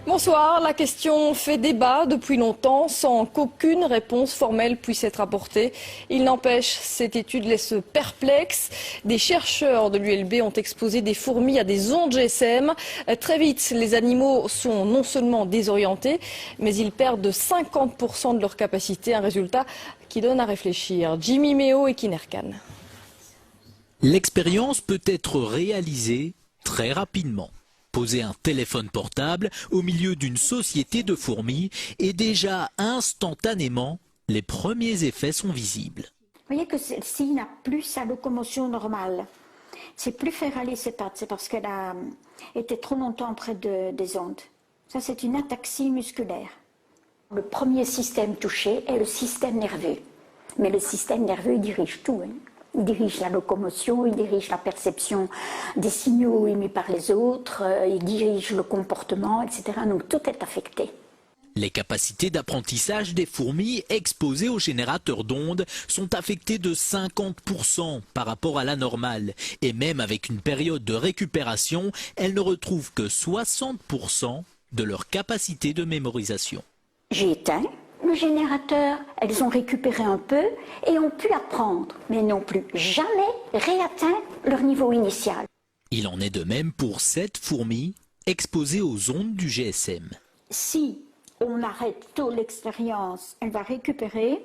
Bonsoir, la question fait débat depuis longtemps sans qu'aucune réponse formelle puisse être apportée. Il n'empêche, cette étude laisse perplexe. Des chercheurs de l'ULB ont exposé des fourmis à des ondes GSM. Très vite, les animaux sont non seulement désorientés, mais ils perdent de 50% de leur capacité, un résultat qui donne à réfléchir. Jimmy Méo et Kinerkan. L'expérience peut être réalisée très rapidement. Poser un téléphone portable au milieu d'une société de fourmis et déjà instantanément, les premiers effets sont visibles. Vous voyez que celle-ci n'a plus sa locomotion normale. C'est plus faire aller ses pattes, c'est parce qu'elle a été trop longtemps près des ondes. Ça, c'est une ataxie musculaire. Le premier système touché est le système nerveux. Mais le système nerveux, il dirige tout. Il dirige la locomotion, il dirige la perception des signaux émis par les autres, il dirige le comportement, etc. Donc tout est affecté. Les capacités d'apprentissage des fourmis exposées aux générateurs d'ondes sont affectées de 50% par rapport à la normale. Et même avec une période de récupération, elles ne retrouvent que 60% de leur capacité de mémorisation. J'ai éteint le générateur, elles ont récupéré un peu et ont pu apprendre, mais n'ont plus jamais réatteint leur niveau initial. Il en est de même pour 7 fourmis exposées aux ondes du GSM. Si on arrête tôt l'expérience, elle va récupérer.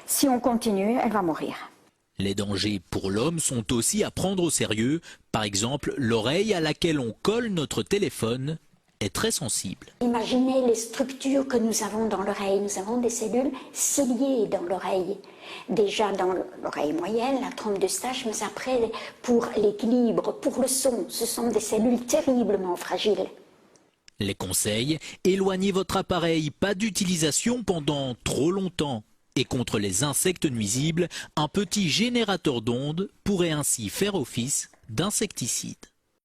Si on continue, elle va mourir. Les dangers pour l'homme sont aussi à prendre au sérieux. Par exemple, l'oreille à laquelle on colle notre téléphone est très sensible. Imaginez les structures que nous avons dans l'oreille. Nous avons des cellules ciliées dans l'oreille. Déjà dans l'oreille moyenne, la trompe d'Eustache, mais après pour l'équilibre, pour le son, ce sont des cellules terriblement fragiles. Les conseils, éloignez votre appareil, pas d'utilisation pendant trop longtemps. Et contre les insectes nuisibles, un petit générateur d'ondes pourrait ainsi faire office d'insecticide.